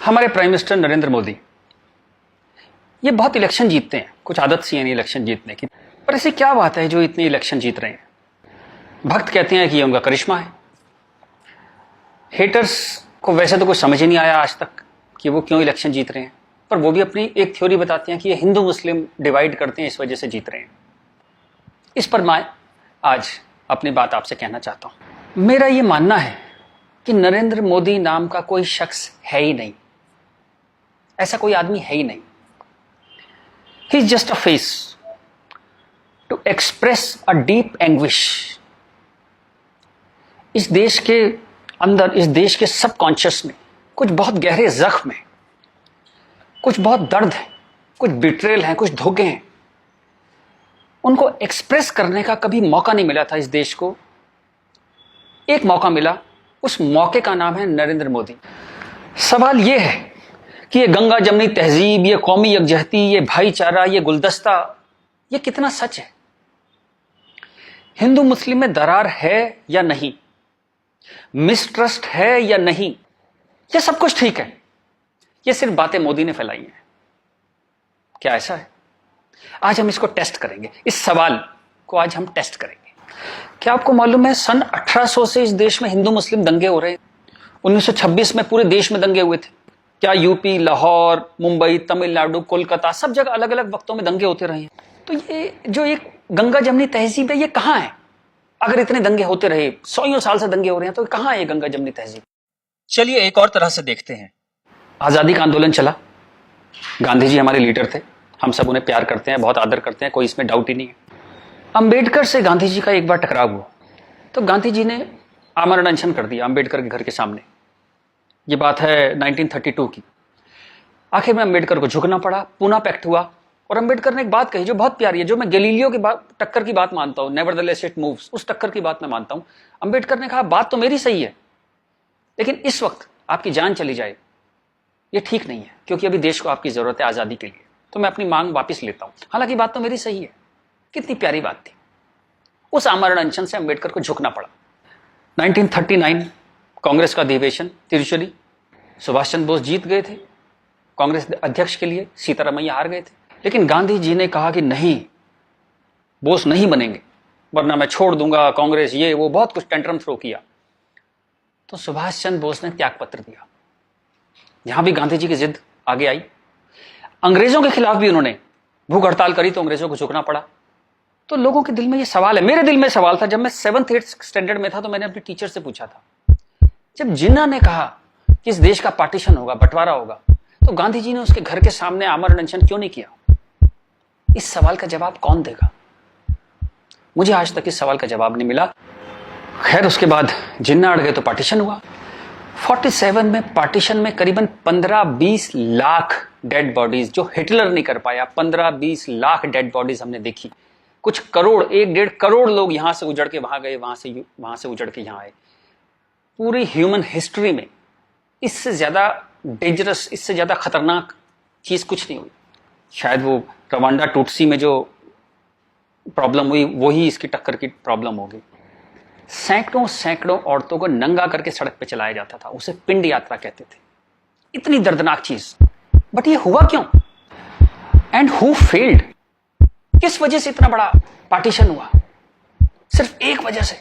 हमारे prime minister Narendra Modi ये बहुत इलेक्शन जीतते हैं, कुछ आदत सी है नहीं इलेक्शन जीतने की, पर ऐसी क्या बात है जो इतने इलेक्शन जीत रहे हैं? भक्त कहते हैं कि ये उनका करिश्मा है। हेटर्स को वैसे तो कुछ समझ ही नहीं आया आज तक कि वो क्यों इलेक्शन जीत रहे हैं, पर वो भी अपनी एक थ्योरी बताते हैं कि ये हिंदू मुस्लिम डिवाइड करते हैं, इस वजह से जीत रहे हैं। इस पर मैं आज अपनी बात आपसे कहना चाहता हूं। मेरा ये मानना है कि नरेंद्र मोदी नाम का कोई शख्स है ही नहीं, ऐसा कोई आदमी है ही नहीं। He is just a face to express a deep anguish. इस देश के अंदर, इस देश के सबकॉन्शियस में कुछ बहुत गहरे जख्म है, कुछ बहुत दर्द है, कुछ बिट्रेल है, कुछ धोखे हैं। उनको एक्सप्रेस करने का कभी मौका नहीं मिला था इस देश को। एक मौका मिला, उस मौके का नाम है नरेंद्र मोदी। सवाल यह है कि ये गंगा जमनी तहजीब, ये कौमी यकजहती, ये भाईचारा, ये गुलदस्ता, ये कितना सच है? हिंदू मुस्लिम में दरार है या नहीं? मिसट्रस्ट है या नहीं? ये सब कुछ ठीक है, ये सिर्फ बातें मोदी ने फैलाई हैं। क्या ऐसा है? आज हम इसको टेस्ट करेंगे, इस सवाल को आज हम टेस्ट करेंगे। क्या आपको मालूम है सन 1800 से इस देश में हिंदू मुस्लिम दंगे हो रहे हैं? 1926 में पूरे देश में दंगे हुए थे। क्या यूपी, लाहौर, मुंबई, तमिलनाडु, कोलकाता, सब जगह अलग अलग वक्तों में दंगे होते रहे हैं। तो ये जो एक गंगा जमनी तहजीब है, ये कहां है? अगर इतने दंगे होते रहे, 100 साल से दंगे हो रहे हैं, तो कहां है ये गंगा जमनी तहजीब? चलिए एक और तरह से देखते हैं। आजादी का आंदोलन चला, गांधी जी हमारे लीडर थे, हम सब उन्हें प्यार करते हैं, बहुत आदर करते हैं, कोई इसमें डाउट ही नहीं है। अंबेडकर से गांधी जी का एक बार टकराव हुआ, तो गांधी जी ने आमरण अनशन कर दिया अंबेडकर के घर के सामने। ये बात है 1932 की। आखिर में अंबेडकर को झुकना पड़ा, पूना पैक्ट हुआ, और अंबेडकर ने एक बात कही जो बहुत प्यारी है, जो मैं गैलीलियो की टक्कर की बात मानता हूं, नेवरदलेस इट मूव्स, उस टक्कर की बात मैं मानता हूं। अंबेडकर ने कहा, बात तो मेरी सही है, लेकिन इस वक्त आपकी जान चली जाए ये ठीक नहीं है, क्योंकि अभी देश को आपकी जरूरत है आजादी के लिए, तो मैं अपनी मांग वापस लेता हूं। हालांकि बात तो मेरी सही है। कितनी प्यारी बात थी। उस आमरण अनशन से अंबेडकर को झुकना पड़ा। 1939 कांग्रेस का अधिवेशन तिरुचुरी, सुभाष चंद्र बोस जीत गए थे कांग्रेस अध्यक्ष के लिए, सीतारामैया हार गए थे। लेकिन गांधी जी ने कहा कि नहीं, बोस नहीं बनेंगे, वरना मैं छोड़ दूंगा कांग्रेस, ये वो, बहुत कुछ टेंट्रम थ्रो किया। तो सुभाष चंद्र बोस ने त्याग पत्र दिया। यहां भी गांधी जी की जिद आगे आई। अंग्रेजों के खिलाफ भी उन्होंने भूख हड़ताल करी, तो अंग्रेजों को झुकना पड़ा। तो लोगों के दिल में ये सवाल है, मेरे दिल में सवाल था, जब मैं 7th-8th स्टैंडर्ड में था, तो मैंने अपने टीचर से पूछा था, जब जिन्ना ने कहा कि इस देश का पार्टीशन होगा, बंटवारा होगा, तो गांधी जी ने उसके घर के सामने आमरण अनशन क्यों नहीं किया? इस सवाल का जवाब कौन देगा? मुझे आज तक इस सवाल का जवाब नहीं मिला। खैर, उसके बाद जिन्ना अड़ गए तो पार्टीशन हुआ। 47 में पार्टीशन में करीबन 15-20 लाख डेड बॉडीज, जो हिटलर नहीं कर पाया, 15-20 लाख डेड बॉडीज हमने देखी। कुछ करोड़, 1-1.5 करोड़ लोग यहां से उजड़ के वहां गए, वहां से उजड़ के यहां आए। पूरी ह्यूमन हिस्ट्री में इससे ज्यादा डेंजरस, इससे ज्यादा खतरनाक चीज कुछ नहीं हुई। शायद वो रवांडा टूटसी में जो प्रॉब्लम हुई, वही इसकी टक्कर की प्रॉब्लम होगी। सैकड़ों औरतों को नंगा करके सड़क पे चलाया जाता था, उसे पिंड यात्रा कहते थे। इतनी दर्दनाक चीज, बट ये हुआ क्यों? And who failed? किस वजह से इतना बड़ा पार्टीशन हुआ? सिर्फ एक वजह से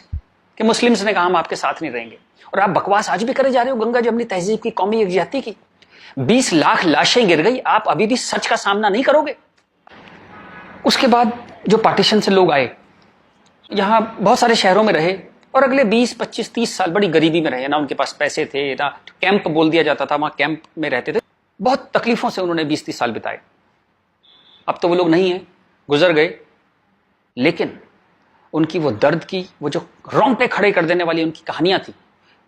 कि मुस्लिम्स ने कहा हम आपके साथ नहीं रहेंगे। और आप बकवास आज भी करे जा रहे हो गंगा जमनी तहजीब की, कौमी यकजहती की। 20 लाख लाशें गिर गई, आप अभी भी सच का सामना नहीं करोगे? उसके बाद जो पार्टीशन से लोग आए, यहां बहुत सारे शहरों में रहे, और अगले 20, 25, 30 साल बड़ी गरीबी में रहे। ना उनके पास पैसे थे, ना कैंप बोल दिया जाता था, वहां कैंप में रहते थे। बहुत तकलीफों से उन्होंने 20-30 साल बिताए। अब तो वो लोग नहीं है, गुजर गए, लेकिन उनकी वो दर्द की, वो जो रोंगटे खड़े कर देने वाली उनकी कहानियां थी,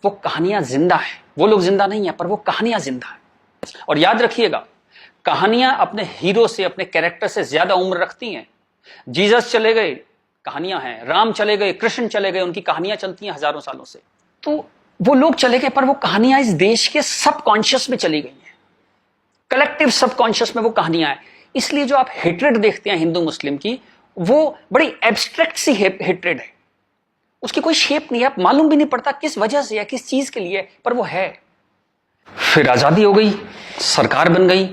वो कहानियां जिंदा है। वो लोग जिंदा नहीं है, पर वो कहानियां जिंदा है। और याद रखिएगा, कहानियां अपने हीरो से, अपने कैरेक्टर से ज्यादा उम्र रखती हैं। जीसस चले गए, कहानियां हैं। राम चले गए, कृष्ण चले गए, उनकी कहानियां चलती हैं हजारों सालों से। तो वो लोग चले गए, पर वो कहानियां इस देश के सबकॉन्शियस में चली गई हैं, कलेक्टिव सबकॉन्शियस में वो कहानियां हैं। इसलिए जो आप हेट्रेड देखते हैं हिंदू मुस्लिम की, वो बड़ी एब्स्ट्रैक्ट सी हेट्रेड है, उसकी कोई शेप नहीं है, आप मालूम भी नहीं पड़ता किस वजह से है, किस चीज के लिए, पर वो है। फिर आज़ादी हो गई, सरकार बन गई,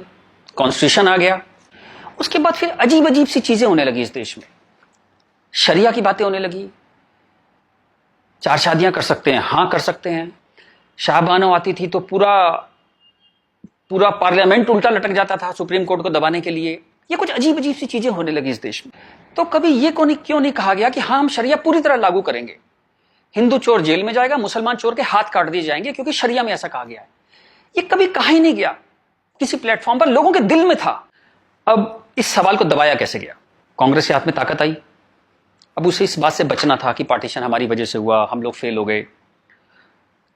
कॉन्स्टिट्यूशन आ गया। उसके बाद फिर अजीब अजीब सी चीजें होने लगी इस देश में। शरिया की बातें होने लगी, 4 शादियां कर सकते हैं, हाँ कर सकते हैं। शाहबानो आती थी तो पूरा पार्लियामेंट उल्टा लटक जाता था सुप्रीम कोर्ट को दबाने के लिए। ये कुछ अजीब अजीब सी चीजें होने लगी इस देश में। तो कभी ये क्यों नहीं कहा गया कि हाँ हम शरिया पूरी तरह लागू करेंगे, हिंदू चोर जेल में जाएगा, मुसलमान चोर के हाथ काट दिए जाएंगे, क्योंकि शरिया में ऐसा कहा गया है। ये कभी कहा ही नहीं गया किसी प्लेटफॉर्म पर, लोगों के दिल में था। अब इस सवाल को दबाया कैसे गया? कांग्रेस के हाथ में ताकत आई। अब उसे इस बात से बचना था कि पार्टीशन हमारी वजह से हुआ, हम लोग फेल हो गए।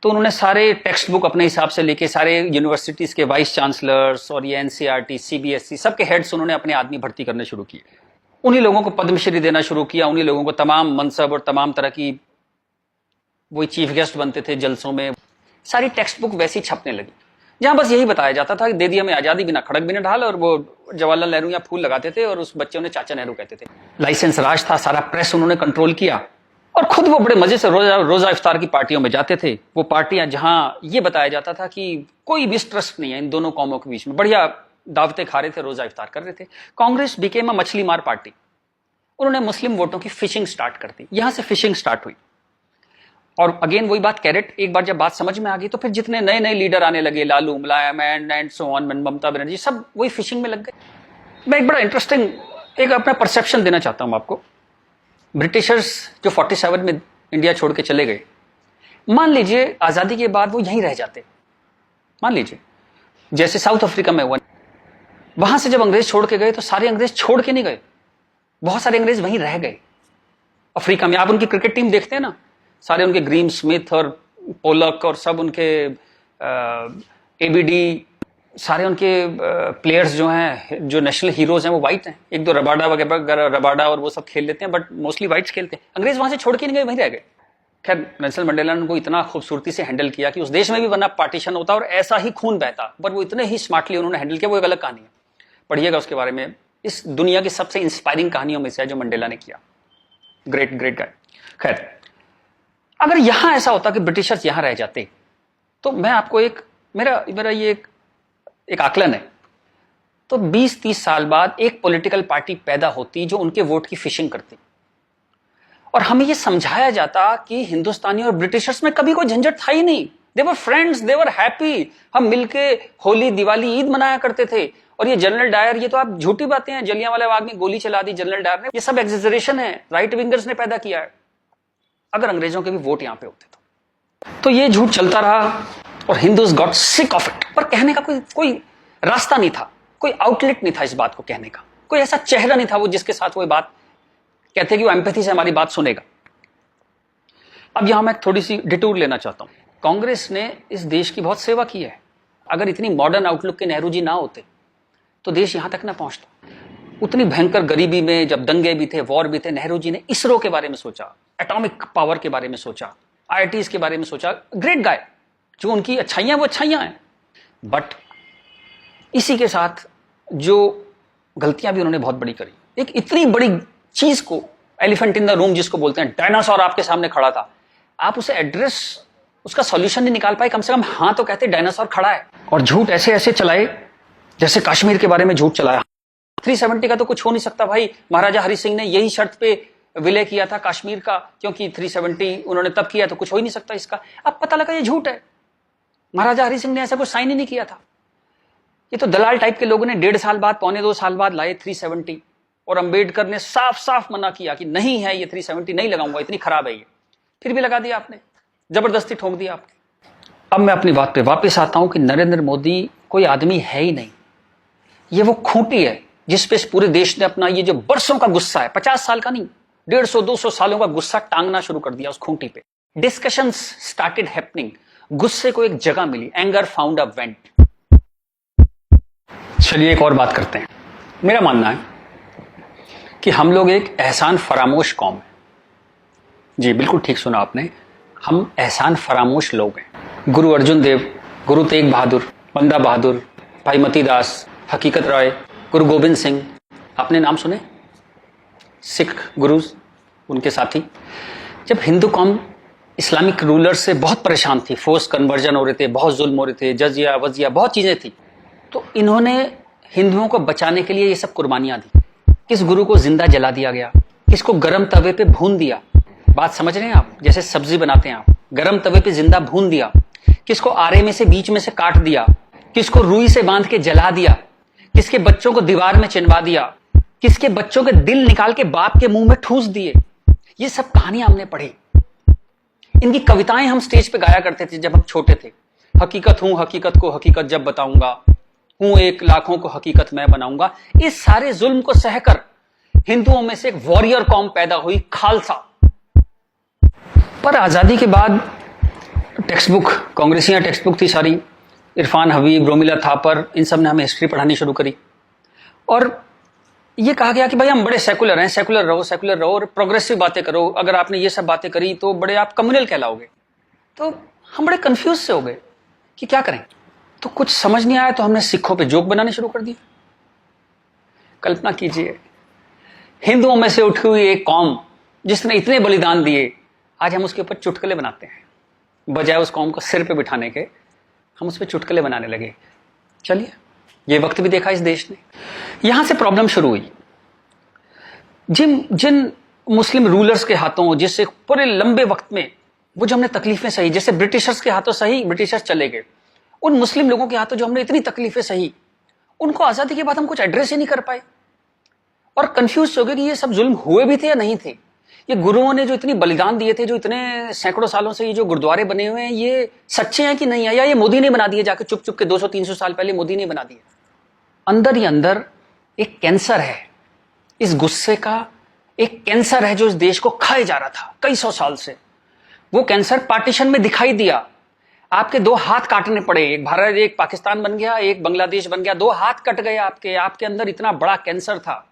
तो उन्होंने सारे टेक्स्ट बुक अपने हिसाब से लेके सारे यूनिवर्सिटीज के वाइस चांसलर्स और ये एनसीईआरटी, सीबीएसई सबके हेड्स उन्होंने अपने आदमी भर्ती करने शुरू किए। उन्हीं लोगों को पद्मश्री देना शुरू किया, उन्हीं लोगों को तमाम मनसब और तमाम तरह की, वही चीफ गेस्ट बनते थे जलसों में। सारी टेक्स्ट बुक वैसी छपने लगी जहां बस यही बताया जाता था कि दे दिया हमें आजादी, बिना खड़क बिना ढाल। और वो जवाहरलाल नेहरू या फूल लगाते थे और उस बच्चे उन्हें चाचा नेहरू कहते थे। लाइसेंस राज था, सारा प्रेस उन्होंने कंट्रोल किया और खुद वो बड़े मजे से रोजा इफ्तार की पार्टियों में जाते थे। वो पार्टियां जहां ये बताया जाता था कि कोई मिसट्रस्ट नहीं है इन दोनों कौमों के बीच में, बढ़िया दावतें खा रहे थे, रोजा इफ्तार कर रहे थे। कांग्रेस बिकेम अ मछली मार पार्टी। उन्होंने मुस्लिम वोटों की फिशिंग स्टार्ट कर दी, यहां से फिशिंग स्टार्ट हुई। और अगेन वही बात, कैरेट, एक बार जब बात समझ में आ गई तो फिर जितने नए नए लीडर आने लगे, लालू, मुलायम and so on, Mamata Banerjee, सब वही फिशिंग में लग गए। मैं एक बड़ा इंटरेस्टिंग एक अपना परसेप्शन देना चाहता हूं आपको। ब्रिटिशर्स जो 47 में इंडिया छोड़ के चले गए, मान लीजिए आजादी के बाद वो यहीं रह जाते, मान लीजिए जैसे साउथ अफ्रीका में हुआ। वहां से जब अंग्रेज छोड़ के गए तो सारे अंग्रेज छोड़ के नहीं गए, बहुत सारे अंग्रेज वहीं रह गए अफ्रीका में। आप उनकी क्रिकेट टीम देखते हैं ना, सारे उनके ग्रीम स्मिथ और पोलक और सब उनके एबीडी, सारे उनके प्लेयर्स जो हैं, जो नेशनल हीरोज हैं, वो वाइट हैं। एक दो रबाडा वगैरह, रबाडा और वो सब खेल लेते हैं, बट मोस्टली वाइट्स खेलते हैं। अंग्रेज वहां से छोड़ के नहीं गए, वहीं रह गए। खैर नेल्सन मंडेला ने उनको इतना खूबसूरती से हैंडल किया कि उस देश में भी वरना पार्टीशन होता और ऐसा ही खून बहता, पर वो इतने ही स्मार्टली उन्होंने हैंडल किया। वो एक अलग कहानी है, पढ़िएगा उसके बारे में। इस दुनिया की सबसे इंस्पायरिंग कहानियों में से है जो मंडेला ने किया। Great great guy. खैर, अगर यहां ऐसा होता कि ब्रिटिशर्स यहां रह जाते तो मैं आपको एक मेरा ये एक आकलन है, तो 20-30 साल बाद एक पॉलिटिकल पार्टी पैदा होती जो उनके वोट की फिशिंग करती, और हमें ये समझाया जाता कि हिंदुस्तानी और ब्रिटिशर्स में कभी कोई झंझट था ही नहीं। They were friends, they were happy. हम मिलके होली, दिवाली, ईद मनाया करते थे। और ये जनरल डायर, ये तो आप झूठी बातें हैं, जलियांवाला बाग में गोली चला दी जनरल डायर ने, ये सब एग्जेजरेशन है, राइट विंगर्स ने पैदा किया है। अगर अंग्रेजों के भी वोट यहां पे होते तो ये झूठ चलता रहा और Hindus got sick of it. पर कहने का कोई रास्ता नहीं था, कोई आउटलेट नहीं था इस बात को कहने का, कोई ऐसा चेहरा नहीं था वो जिसके साथ वो बात कहते कि वो एम्पैथी से हमारी बात सुनेगा। अब यहां मैं थोड़ी सी डिटूर लेना चाहता हूं। कांग्रेस ने इस देश की बहुत सेवा की है। अगर इतनी मॉडर्न आउटलुक के नेहरू जी ना होते तो देश यहां तक ना पहुंचता। उतनी भयंकर गरीबी में जब दंगे भी थे, वॉर भी थे, नेहरू जी ने इसरो के बारे में सोचा, एटॉमिक पावर के बारे में सोचा, आईआईटीज के बारे में सोचा। ग्रेट गाय, जो उनकी अच्छाइयां वो अच्छाइयां हैं, बट इसी के साथ जो गलतियां भी उन्होंने बहुत बड़ी करी। एक इतनी बड़ी चीज को, एलिफेंट इन द रूम जिसको बोलते हैं, डायनासोर आपके सामने खड़ा था, आप उसे एड्रेस, उसका सॉल्यूशन नहीं निकाल पाए। कम से कम हाँ तो कहते डायनासोर खड़ा है। और झूठ ऐसे ऐसे चलाए, जैसे कश्मीर के बारे में झूठ चलाया। 370 का तो कुछ हो नहीं सकता भाई। महाराजा हरि सिंह ने यही शर्त पे विलय किया था कश्मीर का, क्योंकि 370 उन्होंने तब किया, तो कुछ हो ही नहीं सकता इसका। अब पता लगा ये झूठ है, महाराजा हरि सिंह ने ऐसा कुछ साइन ही नहीं किया था। ये तो दलाल टाइप के लोगों ने 1.5 साल बाद, 1.25 साल बाद लाए 370, और अंबेडकर ने साफ साफ मना किया कि नहीं है ये 370 नहीं लगाऊंगा, इतनी खराब है ये, फिर भी लगा दिया आपने, जबरदस्ती ठोक दिया आपने। अब मैं अपनी बात पे वापस आता हूं कि नरेंद्र मोदी कोई आदमी है ही नहीं, ये वो खूंटी है जिसपे इस पूरे देश ने अपना ये जो बरसों का गुस्सा है, 50 साल का नहीं, 150-200 सालों का गुस्सा टांगना शुरू कर दिया उस खूंटी पे। डिस्कशंस स्टार्टेड हैपनिंग, गुस्से को एक जगह मिली, एंगर फाउंड अ वेंट। चलिए एक और बात करते हैं। मेरा मानना है कि हम लोग एक एहसान फरामोश कौम है। जी बिल्कुल ठीक सुना आपने, हम एहसान फरामोश लोग हैं। गुरु अर्जुन देव, गुरु तेग बहादुर, बंदा बहादुर, भाई मती दास, हकीकत राय, गुरु गोविंद सिंह, आपने नाम सुने, सिख गुरुज, उनके साथी। जब हिंदू कौम इस्लामिक रूलर से बहुत परेशान थी, फोर्स कन्वर्जन हो रहे थे, बहुत जुल्म हो रहे थे, जजिया वजिया बहुत चीजें थी। तो इन्होंने हिंदुओं को बचाने के लिए ये सब कुर्बानियां दी। किस गुरु को जिंदा जला दिया गया, किसको गर्म तवे पे भून दिया, बात समझ रहे हैं आप, जैसे सब्जी बनाते हैं आप, गर्म तवे पे जिंदा भून दिया, किसको आरे में से बीच में से काट दिया, किसको रुई से बांध के जला दिया, किसके बच्चों को दीवार में चिनवा दिया, किसके बच्चों के दिल निकाल के बाप के मुंह में ठूस दिए। ये सब कहानियां हमने पढ़ी। इनकी कविताएं हम स्टेज पे गाया करते थे जब हम छोटे थे। हकीकत हूं, हकीकत को हकीकत जब बताऊंगा, हूं एक लाखों को हकीकत मैं बनाऊंगा। इस सारे जुल्म को सहकर हिंदुओं में से एक वॉरियर कौम पैदा हुई, खालसा। पर आजादी के बाद टेक्स्ट बुक, कांग्रेसियां टेक्स्ट बुक थी सारी, इरफान हबीब, रोमिला थापर, इन सब ने हमें हिस्ट्री पढ़ानी शुरू करी और ये कहा गया कि भाई हम बड़े सेकुलर हैं, सेकुलर रहो और प्रोग्रेसिव बातें करो। अगर आपने ये सब बातें करी तो बड़े आप कम्युनल कहलाओगे। तो हम बड़े कंफ्यूज से हो गए कि क्या करें। तो कुछ समझ नहीं आया तो हमने सिखों पे जोक बनाने शुरू कर दिए। कल्पना कीजिए, हिंदुओं में से उठी हुई एक कौम जिसने इतने बलिदान दिए, आज हम उसके ऊपर चुटकुले बनाते हैं। बजाय उस कौम को सिर पे बिठाने के हम उस पर चुटकुले बनाने लगे। चलिए, ये वक्त भी देखा इस देश ने। यहां से प्रॉब्लम शुरू हुई। जिन मुस्लिम रूलर्स के हाथों, जिससे पूरे लंबे वक्त में वो जो हमने तकलीफें सही, जैसे ब्रिटिशर्स के हाथों सही, ब्रिटिशर्स चले गए, उन मुस्लिम लोगों के हाथों जो हमने इतनी तकलीफें सही, उनको आजादी के बाद हम कुछ एड्रेस ही नहीं कर पाए और कंफ्यूज हो गए कि ये सब जुल्म हुए भी थे या नहीं थे। ये गुरुओं ने जो इतनी बलिदान दिए थे, जो इतने सैकड़ों सालों से ये जो गुरुद्वारे बने हुए हैं, ये सच्चे हैं कि नहीं है, या ये मोदी ने बना दिए जाके चुप चुप के 200-300 साल पहले मोदी ने बना दिए। अंदर ही अंदर एक कैंसर है, इस गुस्से का एक कैंसर है जो इस देश को खाए जा रहा था कई सौ साल से। वो कैंसर पार्टीशन में दिखाई दिया। आपके 2 हाथ काटने पड़े, एक भारत एक पाकिस्तान बन गया, एक बांग्लादेश बन गया, 2 हाथ कट गए आपके अंदर इतना बड़ा कैंसर था।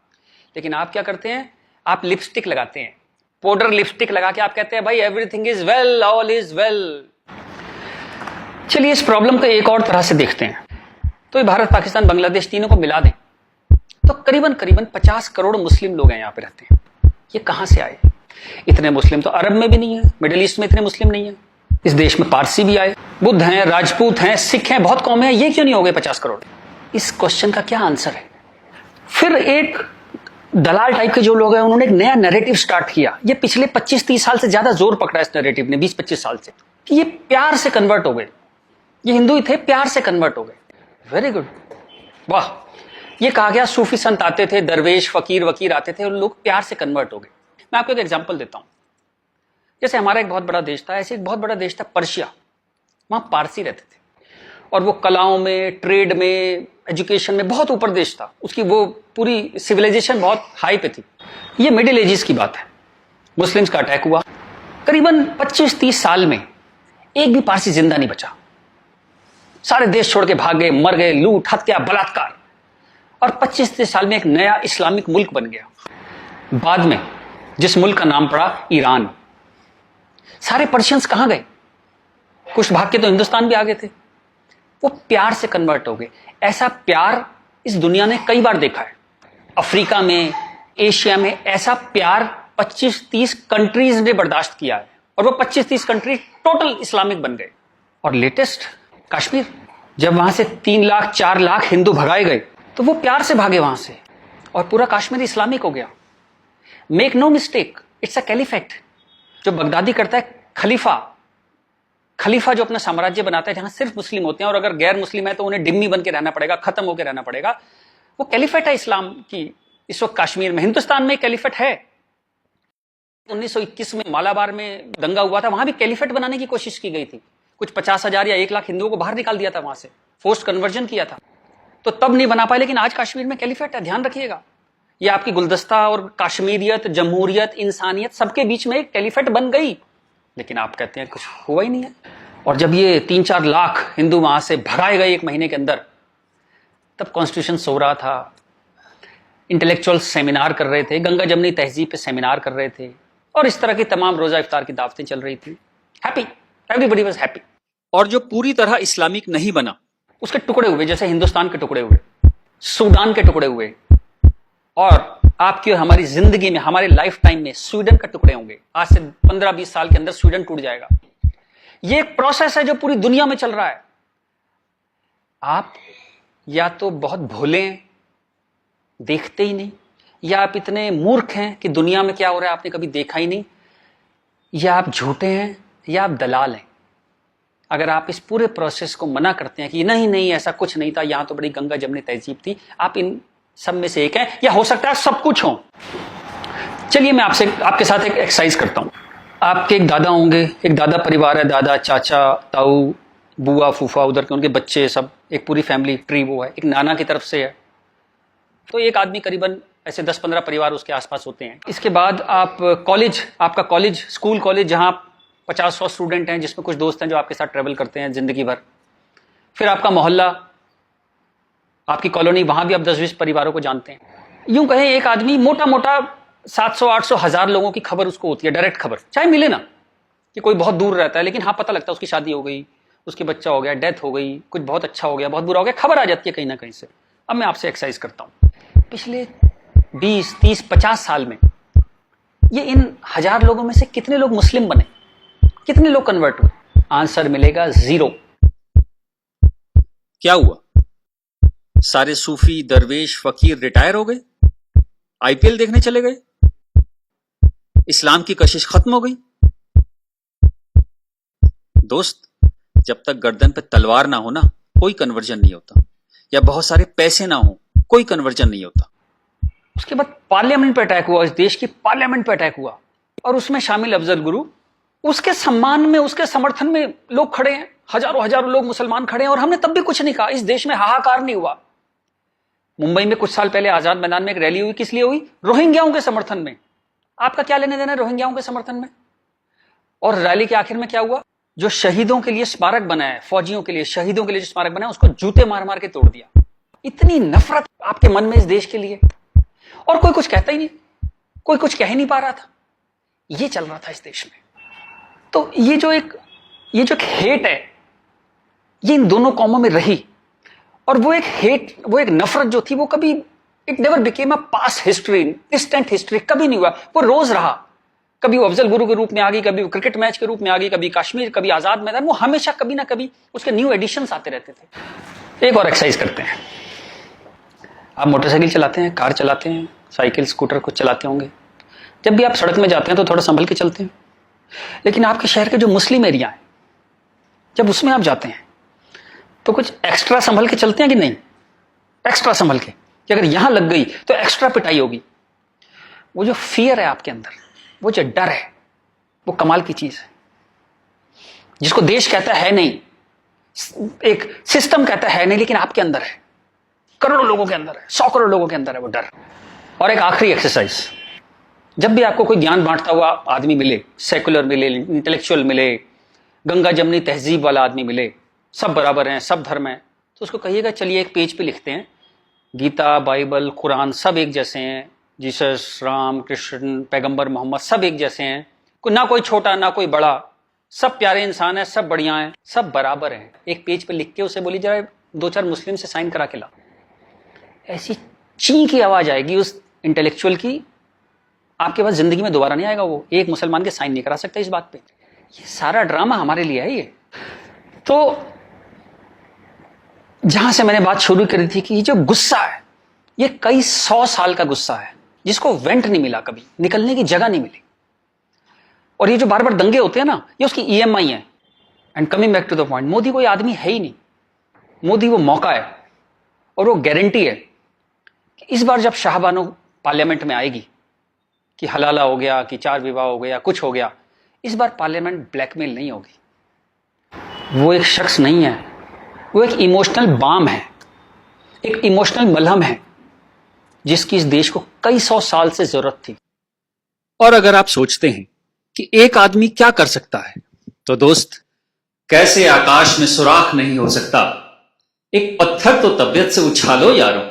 लेकिन आप क्या करते हैं, आप लिपस्टिक लगाते हैं, पाउडर लिपस्टिक लगा के आप कहते हैं भाई everything is well, all is well. चलिए इस प्रॉब्लम को एक और तरह से देखते हैं। तो ये भारत, पाकिस्तान, बांग्लादेश तीनों को मिला दें तो करीबन 50 करोड़ मुस्लिम लोग हैं यहाँ पे रहते हैं। ये कहां से आए? इतने मुस्लिम तो अरब में भी नहीं है, मिडिल ईस्ट में इतने मुस्लिम नहीं है। इस देश में पारसी भी आए, बुद्ध हैं, राजपूत हैं, सिख हैं, बहुत कौमें हैं, ये क्यों नहीं हो गए 50 करोड़? इस क्वेश्चन का क्या आंसर है? फिर एक दलाल टाइप के जो लोग हैं उन्होंने एक नया नैरेटिव स्टार्ट किया। ये पिछले 25-30 साल से ज्यादा जोर पकड़ा इस नैरेटिव ने, 20-25 साल से, कि ये प्यार से कन्वर्ट हो गए। ये हिंदू ही थे, प्यार से कन्वर्ट हो गए। वेरी गुड, वाह। ये कहा गया सूफी संत आते थे, दरवेश फकीर वकीर आते थे, उन लोग प्यार से कन्वर्ट हो गए। मैं आपको एक एग्जांपल देता हूं। जैसे हमारा एक बहुत बड़ा देश था, ऐसे एक बहुत बड़ा देश था पर्शिया। वहां पारसी रहते थे और वो कलाओं में, ट्रेड में, एजुकेशन में बहुत ऊपर देश था। उसकी वो पूरी सिविलाइजेशन बहुत हाई पे थी। ये मिडिल एजेस की बात है। मुस्लिम्स का अटैक हुआ, करीबन 25-30 साल में एक भी पारसी जिंदा नहीं बचा। सारे देश छोड़ के भाग गए, मर गए, लूट, हत्या, बलात्कार। और 25-30 साल में एक नया इस्लामिक मुल्क बन गया। बाद में जिस मुल्क का नाम पड़ा ईरान। सारे पर्शियंस कहां गए? कुछ भाग के तो हिंदुस्तान भी आ गए थे। वो प्यार से कन्वर्ट हो गए। ऐसा प्यार इस दुनिया ने कई बार देखा है। अफ्रीका में, एशिया में ऐसा प्यार 25-30 कंट्रीज ने बर्दाश्त किया है और वो 25-30 कंट्री टोटल इस्लामिक बन गए। और लेटेस्ट कश्मीर, जब वहां से 3 लाख 4 लाख हिंदू भगाए गए तो वो प्यार से भागे वहां से और पूरा कश्मीर इस्लामिक हो गया। Make no mistake, it's a caliphate. जो बगदादी करता है खलीफा जो अपना साम्राज्य बनाता है जहां सिर्फ मुस्लिम होते हैं और अगर गैर मुस्लिम है तो उन्हें डिम्मी बन के रहना पड़ेगा, खत्म होकर रहना पड़ेगा। वो कैलिफेट है इस्लाम की। इस वक्त कश्मीर में, हिंदुस्तान में कैलिफेट है। 1921 में मालाबार में दंगा हुआ था, वहां भी कैलिफेट बनाने की कोशिश की गई थी। कुछ 50,000 या 1 लाख हिंदुओं को बाहर निकाल दिया था वहां से, फोर्स्ड कन्वर्जन किया था। तो तब नहीं बना पाए, लेकिन आज कश्मीर में कैलिफेट है। ध्यान रखिएगा, ये आपकी गुलदस्ता और कश्मीरियत, जमहूरियत, इंसानियत सबके बीच में एक कैलिफेट बन गई। लेकिन आप कहते हैं कुछ हुआ ही नहीं है। और जब ये 3-4 लाख हिंदू वहां से भगाए गए 1 महीने के अंदर, तब कॉन्स्टिट्यूशन सो रहा था, इंटेलेक्चुअल सेमिनार कर रहे थे, गंगा जमनी तहजीब पे सेमिनार कर रहे थे और इस तरह की तमाम रोजा इफ्तार की दावतें चल रही थी। Happy, everybody was happy. और जो पूरी तरह इस्लामिक नहीं बना, उसके टुकड़े हुए, जैसे हिंदुस्तान के टुकड़े हुए, सूडान के टुकड़े हुए और आपकी और हमारी जिंदगी में, हमारे लाइफ टाइम में स्वीडन का टुकड़े होंगे। आज से 15-20 साल के अंदर स्वीडन टूट जाएगा। ये एक प्रोसेस है जो पूरी दुनिया में चल रहा है। आप या तो बहुत भोले हैं, देखते ही नहीं, या आप इतने मूर्ख हैं कि दुनिया में क्या हो रहा है आपने कभी देखा ही नहीं, या आप झूठे हैं, या आप दलाल हैं। अगर आप इस पूरे प्रोसेस को मना करते हैं कि नहीं नहीं ऐसा कुछ नहीं था, यहां तो बड़ी गंगा जमनी तहजीब थी, आप इन सब में से एक है, या हो सकता है सब कुछ हो। चलिए मैं आपके साथ एक एक्सरसाइज करता हूं। आपके एक दादा होंगे, एक दादा परिवार है, दादा, चाचा, ताऊ, बुआ, फूफा, उधर के उनके बच्चे, सब एक पूरी फैमिली ट्री वो है। एक नाना की तरफ से है, तो एक आदमी करीबन ऐसे 10-15 परिवार उसके आसपास होते हैं। इसके बाद आप कॉलेज, आपका कॉलेज, स्कूल कॉलेज, जहां 50-100 स्टूडेंट हैं, जिसमें कुछ दोस्त हैं जो आपके साथ ट्रेवल करते हैं जिंदगी भर। फिर आपका मोहल्ला, आपकी कॉलोनी, वहां भी आप 10-20 परिवारों को जानते हैं। यूं कहें एक आदमी मोटा मोटा 700-800 1000 लोगों की खबर उसको होती है, डायरेक्ट खबर, चाहे मिले ना कि कोई बहुत दूर रहता है, लेकिन हाँ पता लगता है उसकी शादी हो गई, उसके बच्चा हो गया, डेथ हो गई, कुछ बहुत अच्छा हो गया, बहुत बुरा हो गया, खबर आ जाती है कहीं ना कहीं से। अब मैं आपसे एक्सरसाइज करता हूं, पिछले 20-30-50 साल में ये इन 1000 लोगों में से कितने लोग मुस्लिम बने, कितने लोग कन्वर्ट हुए? आंसर मिलेगा 0। क्या हुआ? सारे सूफी, दरवेश, फकीर रिटायर हो गए, आईपीएल देखने चले गए, इस्लाम की कशिश खत्म हो गई। दोस्त, जब तक गर्दन पे तलवार ना हो ना, कोई कन्वर्जन नहीं होता, या बहुत सारे पैसे ना हो, कोई कन्वर्जन नहीं होता। उसके बाद पार्लियामेंट पे अटैक हुआ, इस देश की पार्लियामेंट पे अटैक हुआ, और उसमें शामिल अफजल गुरु, उसके सम्मान में, उसके समर्थन में लोग खड़े हैं, हजारों लोग मुसलमान खड़े हैं, और हमने तब भी कुछ नहीं कहा। इस देश में हाहाकार नहीं हुआ। मुंबई में कुछ साल पहले आजाद मैदान में एक रैली हुई, किस लिए हुई? रोहिंग्याओं के समर्थन में। आपका क्या लेने देना रोहिंग्याओं के समर्थन में? और रैली के आखिर में क्या हुआ? जो शहीदों के लिए स्मारक बना है, फौजियों के लिए, शहीदों के लिए जो स्मारक बना है, उसको जूते मार मार के तोड़ दिया। इतनी नफरत आपके मन में इस देश के लिए, और कोई कुछ कहता ही नहीं, कोई कुछ कह ही नहीं पा रहा था। ये चल रहा था इस देश में। तो ये जो एक हेट है, ये इन दोनों कौमों में रही, और वो एक हेट, वो एक नफरत जो थी, वो कभी, it never became a past history, distant history, कभी नहीं हुआ। वो रोज रहा। कभी वो अफजल गुरु के रूप में आ गई, कभी वो क्रिकेट मैच के रूप में आ गई, कभी कश्मीर, कभी आजाद मैदान, वो हमेशा कभी ना कभी उसके न्यू एडिशंस आते रहते थे। एक और एक्सरसाइज करते हैं। आप मोटरसाइकिल चलाते हैं, कार चलाते हैं, साइकिल, स्कूटर कुछ चलाते होंगे। जब भी आप सड़क में जाते हैं तो थोड़ा संभल के चलते हैं, लेकिन आपके शहर के जो मुस्लिम एरिया है, जब उसमें आप जाते हैं तो कुछ एक्स्ट्रा संभल के चलते हैं कि नहीं? एक्स्ट्रा संभल के, कि अगर यहां लग गई तो एक्स्ट्रा पिटाई होगी। वो जो फियर है आपके अंदर, वो जो डर है, वो कमाल की चीज है, जिसको देश कहता है नहीं, एक सिस्टम कहता है नहीं, लेकिन आपके अंदर है, करोड़ों लोगों के अंदर है, 100 करोड़ लोगों के अंदर है वो डर। और एक आखिरी एक्सरसाइज, जब भी आपको कोई ज्ञान बांटता हुआ आदमी मिले, सेकुलर मिले, इंटेलेक्चुअल मिले, गंगा जमनी तहजीब वाला आदमी मिले, सब बराबर हैं, सब धर्म है, तो उसको कहिएगा चलिए एक पेज पे लिखते हैं, गीता, बाइबल, कुरान सब एक जैसे हैं, जीसस, राम, कृष्ण, पैगंबर मोहम्मद सब एक जैसे हैं, ना कोई छोटा ना कोई बड़ा, सब प्यारे इंसान है, सब बढ़िया हैं, सब बराबर हैं। एक पेज पे लिख के उसे बोली जरा 2-4 मुस्लिम से साइन करा के ला। ऐसी ची की आवाज आएगी उस इंटेलेक्चुअल की, आपके पास जिंदगी में दोबारा नहीं आएगा। वो एक मुसलमान के साइन नहीं करा सकता इस बात पे। ये सारा ड्रामा हमारे लिए है। ये तो जहां से मैंने बात शुरू करी थी कि ये जो गुस्सा है, ये कई 100 साल का गुस्सा है, जिसको वेंट नहीं मिला, कभी निकलने की जगह नहीं मिली। और ये जो बार बार दंगे होते हैं ना, ये उसकी EMI है। And coming back to the point, Modi कोई आदमी है ही नहीं। मोदी वो मौका है, और वो गारंटी है कि इस बार जब शाहबानो पार्लियामेंट में आएगी कि हलाला हो गया, कि 4 विवाह हो गया, कुछ हो गया, इस बार पार्लियामेंट ब्लैकमेल नहीं होगी। वो एक शख्स नहीं है, वो एक इमोशनल बाम है, एक इमोशनल मलहम है, जिसकी इस देश को कई 100 साल से जरूरत थी। और अगर आप सोचते हैं कि एक आदमी क्या कर सकता है, तो दोस्त, कैसे आकाश में सुराख नहीं हो सकता, एक पत्थर तो तबीयत से उछालो यारों।